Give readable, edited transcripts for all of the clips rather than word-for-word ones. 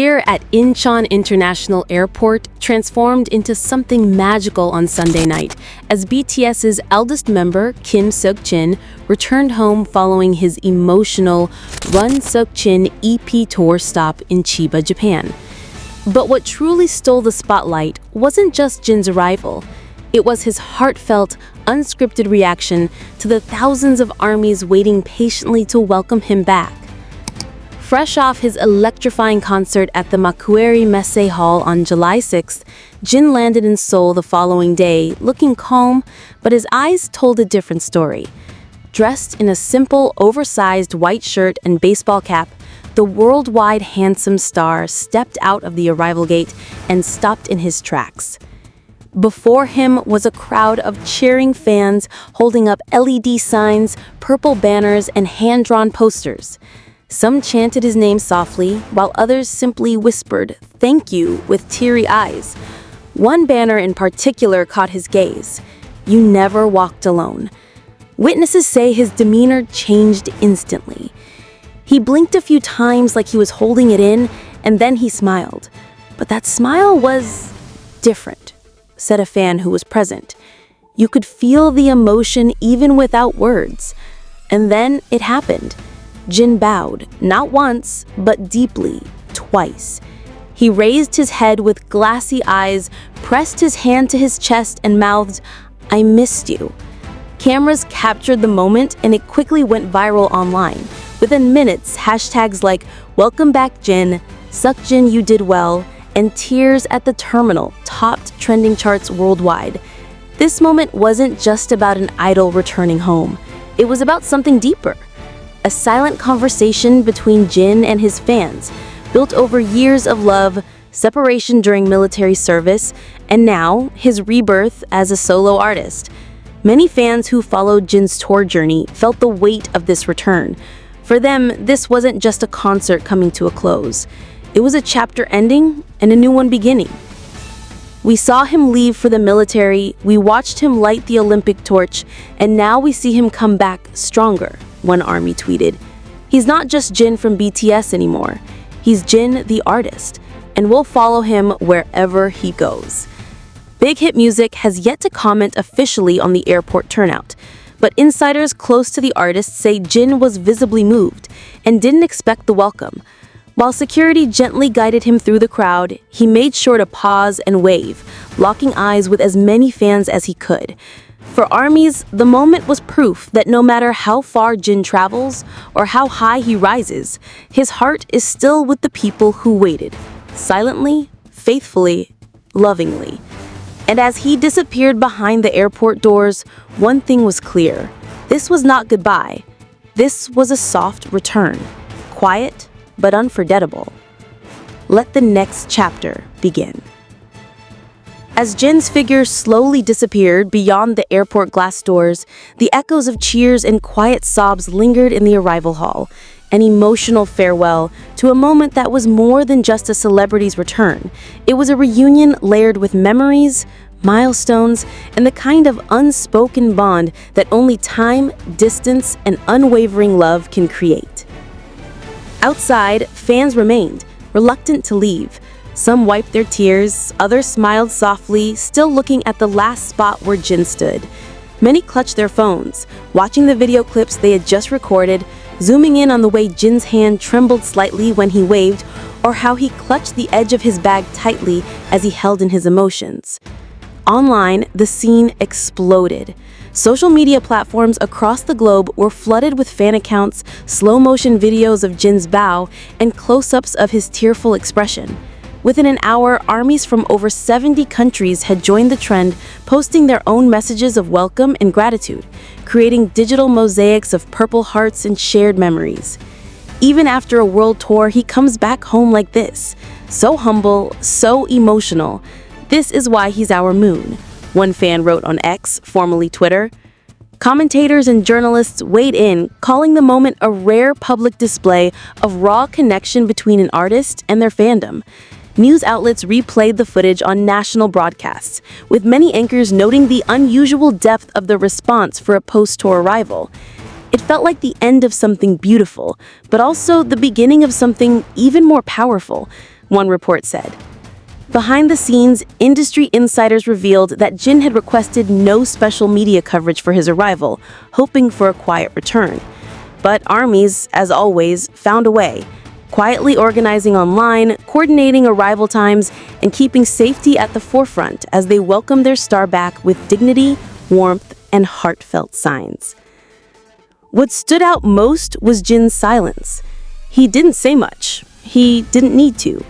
Here at Incheon International Airport transformed into something magical on Sunday night as BTS's eldest member, Jin Seokjin, returned home following his emotional Run Seokjin EP tour stop in Chiba, Japan. But what truly stole the spotlight wasn't just Jin's arrival. It was his heartfelt, unscripted reaction to the thousands of ARMYs waiting patiently to welcome him back. Fresh off his electrifying concert at the Makueri Messe Hall on July 6th, Jin landed in Seoul the following day, looking calm, but his eyes told a different story. Dressed in a simple, oversized white shirt and baseball cap, the worldwide handsome star stepped out of the arrival gate and stopped in his tracks. Before him was a crowd of cheering fans holding up LED signs, purple banners, and hand-drawn posters. Some chanted his name softly, while others simply whispered, "Thank you," with teary eyes. One banner in particular caught his gaze. "You never walked alone." Witnesses say his demeanor changed instantly. He blinked a few times like he was holding it in, and then he smiled. But that smile was different, said a fan who was present. You could feel the emotion even without words. And then it happened. Jin bowed, not once, but deeply, twice. He raised his head with glassy eyes, pressed his hand to his chest, and mouthed, "I missed you." Cameras captured the moment, and it quickly went viral online. Within minutes, hashtags like "Welcome back, Jin," "Seokjin, you did well," and "Tears at the Terminal" topped trending charts worldwide. This moment wasn't just about an idol returning home. It was about something deeper. A silent conversation between Jin and his fans, built over years of love, separation during military service, and now his rebirth as a solo artist. Many fans who followed Jin's tour journey felt the weight of this return. For them, this wasn't just a concert coming to a close. It was a chapter ending and a new one beginning. We saw him leave for the military, we watched him light the Olympic torch, and now we see him come back stronger, one ARMY tweeted. He's not just Jin from BTS anymore. He's Jin the artist, and we'll follow him wherever he goes. Big Hit Music has yet to comment officially on the airport turnout, but insiders close to the artist say Jin was visibly moved and didn't expect the welcome. While security gently guided him through the crowd, he made sure to pause and wave, locking eyes with as many fans as he could. For ARMYs, the moment was proof that no matter how far Jin travels or how high he rises, his heart is still with the people who waited, silently, faithfully, lovingly. And as he disappeared behind the airport doors, one thing was clear. This was not goodbye. This was a soft return, quiet but unforgettable. Let the next chapter begin. As Jin's figure slowly disappeared beyond the airport glass doors, the echoes of cheers and quiet sobs lingered in the arrival hall, an emotional farewell to a moment that was more than just a celebrity's return. It was a reunion layered with memories, milestones, and the kind of unspoken bond that only time, distance, and unwavering love can create. Outside, fans remained, reluctant to leave. Some wiped their tears, others smiled softly, still looking at the last spot where Jin stood. Many clutched their phones, watching the video clips they had just recorded, zooming in on the way Jin's hand trembled slightly when he waved, or how he clutched the edge of his bag tightly as he held in his emotions. Online, the scene exploded. Social media platforms across the globe were flooded with fan accounts, slow-motion videos of Jin's bow, and close-ups of his tearful expression. Within an hour, ARMYs from over 70 countries had joined the trend, posting their own messages of welcome and gratitude, creating digital mosaics of purple hearts and shared memories. Even after a world tour, he comes back home like this. So humble, so emotional. This is why he's our moon, one fan wrote on X, formerly Twitter. Commentators and journalists weighed in, calling the moment a rare public display of raw connection between an artist and their fandom. News outlets replayed the footage on national broadcasts, with many anchors noting the unusual depth of the response for a post-tour arrival. It felt like the end of something beautiful, but also the beginning of something even more powerful. one report said. Behind the scenes, industry insiders revealed that Jin had requested no special media coverage for his arrival, hoping for a quiet return. But armies, as always, found a way, quietly organizing online, coordinating arrival times, and keeping safety at the forefront as they welcomed their star back with dignity, warmth, and heartfelt signs. What stood out most was Jin's silence. He didn't say much. He didn't need to.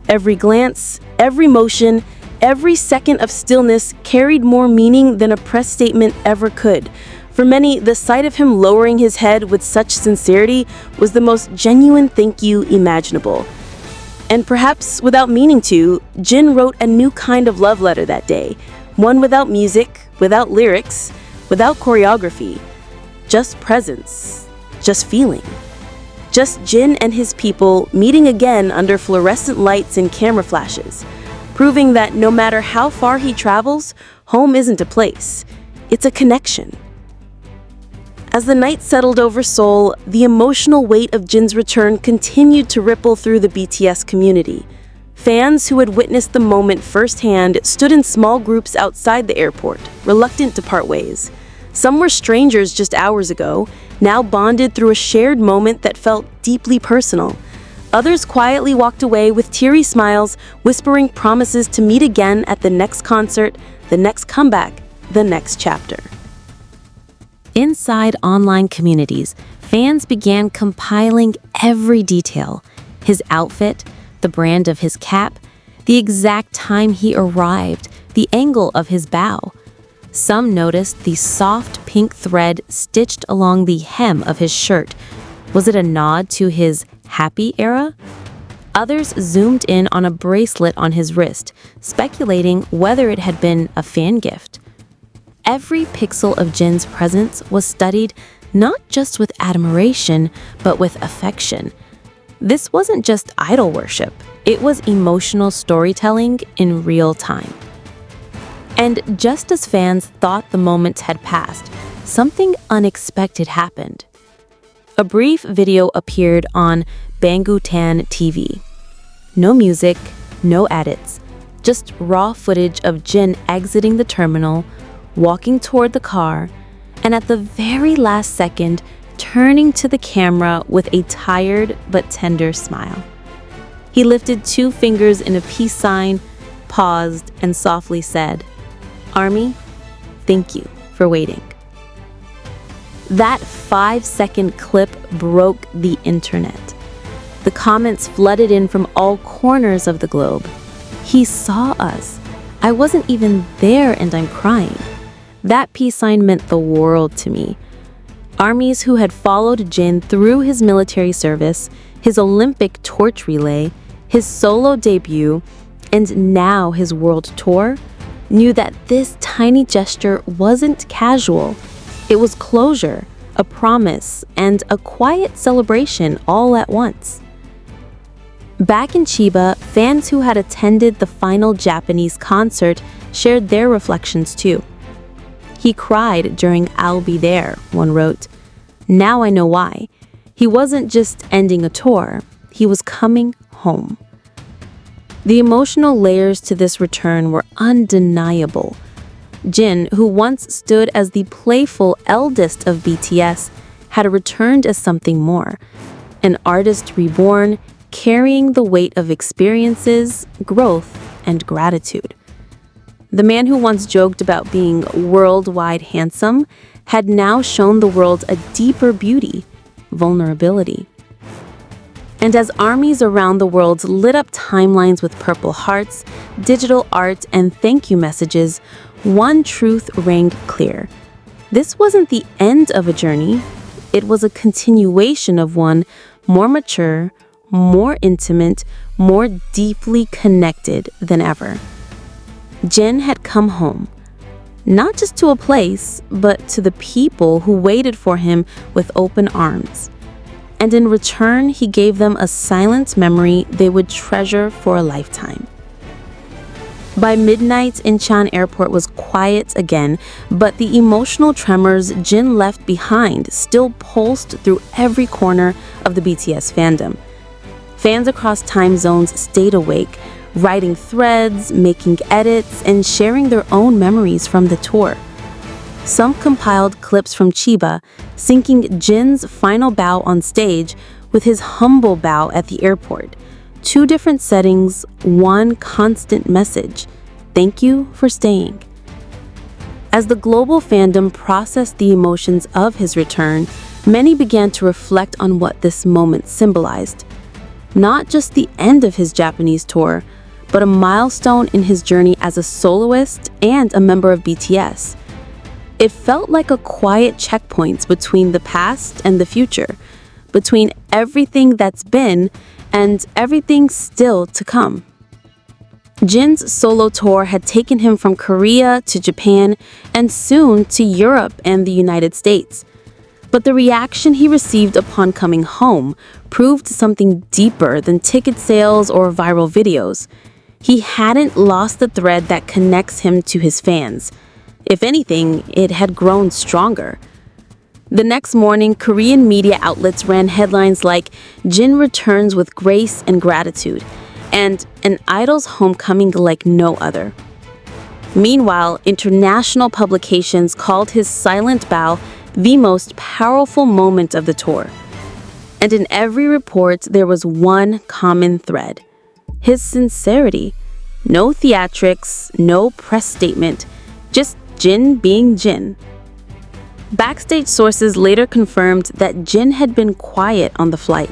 Every glance, every motion, every second of stillness carried more meaning than a press statement ever could. For many, the sight of him lowering his head with such sincerity was the most genuine thank you imaginable. And perhaps without meaning to, Jin wrote a new kind of love letter that day, one without music, without lyrics, without choreography, just presence, just feeling. Just Jin and his people meeting again under fluorescent lights and camera flashes, proving that no matter how far he travels, home isn't a place, it's a connection. As the night settled over Seoul, the emotional weight of Jin's return continued to ripple through the BTS community. Fans who had witnessed the moment firsthand stood in small groups outside the airport, reluctant to part ways. Some were strangers just hours ago, now bonded through a shared moment that felt deeply personal. Others quietly walked away with teary smiles, whispering promises to meet again at the next concert, the next comeback, the next chapter. Inside online communities, fans began compiling every detail: his outfit, the brand of his cap, the exact time he arrived, the angle of his bow. Some noticed the soft pink thread stitched along the hem of his shirt. Was it a nod to his happy era? Others zoomed in on a bracelet on his wrist, speculating whether it had been a fan gift. Every pixel of Jin's presence was studied not just with admiration, but with affection. This wasn't just idol worship. It was emotional storytelling in real time. And just as fans thought the moments had passed, something unexpected happened. A brief video appeared on Banggood TV. No music, no edits, just raw footage of Jin exiting the terminal, walking toward the car, and at the very last second, turning to the camera with a tired but tender smile. He lifted 2 fingers in a peace sign, paused, and softly said, "Army, thank you for waiting." That 5-second clip broke the internet. The comments flooded in from all corners of the globe. "He saw us. I wasn't even there and I'm crying." That peace sign meant the world to me. Armies who had followed Jin through his military service, his Olympic torch relay, his solo debut, and now his world tour, knew that this tiny gesture wasn't casual. It was closure, a promise, and a quiet celebration all at once. Back in Chiba, fans who had attended the final Japanese concert shared their reflections too. "He cried during 'I'll Be There,'" one wrote. "Now I know why. He wasn't just ending a tour, he was coming home." The emotional layers to this return were undeniable. Jin, who once stood as the playful eldest of BTS, had returned as something more, an artist reborn, carrying the weight of experiences, growth, and gratitude. The man who once joked about being worldwide handsome had now shown the world a deeper beauty, vulnerability. And as armies around the world lit up timelines with purple hearts, digital art, and thank you messages, one truth rang clear. This wasn't the end of a journey. It was a continuation of one, more mature, more intimate, more deeply connected than ever. Jin had come home, not just to a place, but to the people who waited for him with open arms. And in return, he gave them a silent memory they would treasure for a lifetime. By midnight, Incheon Airport was quiet again, but the emotional tremors Jin left behind still pulsed through every corner of the BTS fandom. Fans across time zones stayed awake, writing threads, making edits, and sharing their own memories from the tour. Some compiled clips from Chiba, syncing Jin's final bow on stage with his humble bow at the airport. 2 different settings, 1 constant message: thank you for staying. As the global fandom processed the emotions of his return, many began to reflect on what this moment symbolized. Not just the end of his Japanese tour, but a milestone in his journey as a soloist and a member of BTS. It felt like a quiet checkpoint between the past and the future, between everything that's been and everything still to come. Jin's solo tour had taken him from Korea to Japan and soon to Europe and the United States. But the reaction he received upon coming home proved something deeper than ticket sales or viral videos. He hadn't lost the thread that connects him to his fans. If anything, it had grown stronger. The next morning, Korean media outlets ran headlines like "Jin returns with grace and gratitude" and "An idol's homecoming like no other." Meanwhile, international publications called his silent bow the most powerful moment of the tour. And in every report, there was one common thread: his sincerity. No theatrics, no press statement, just Jin being Jin. Backstage sources later confirmed that Jin had been quiet on the flight,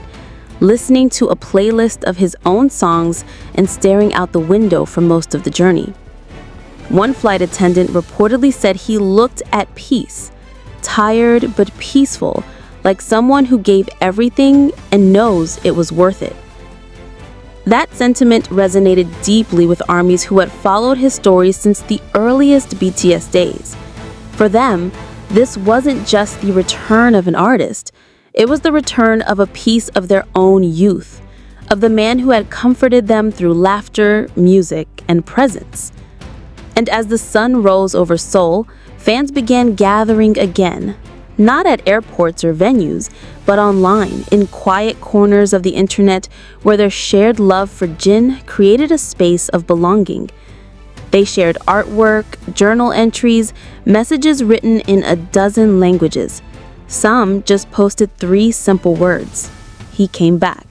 listening to a playlist of his own songs and staring out the window for most of the journey. One flight attendant reportedly said he looked at peace, tired but peaceful, like someone who gave everything and knows it was worth it. That sentiment resonated deeply with ARMYs who had followed his story since the earliest BTS days. For them, this wasn't just the return of an artist. It was the return of a piece of their own youth, of the man who had comforted them through laughter, music, and presence. And as the sun rose over Seoul, fans began gathering again, not at airports or venues, but online, in quiet corners of the internet where their shared love for Jin created a space of belonging. They shared artwork, journal entries, messages written in a dozen languages. Some just posted 3 simple words: he came back.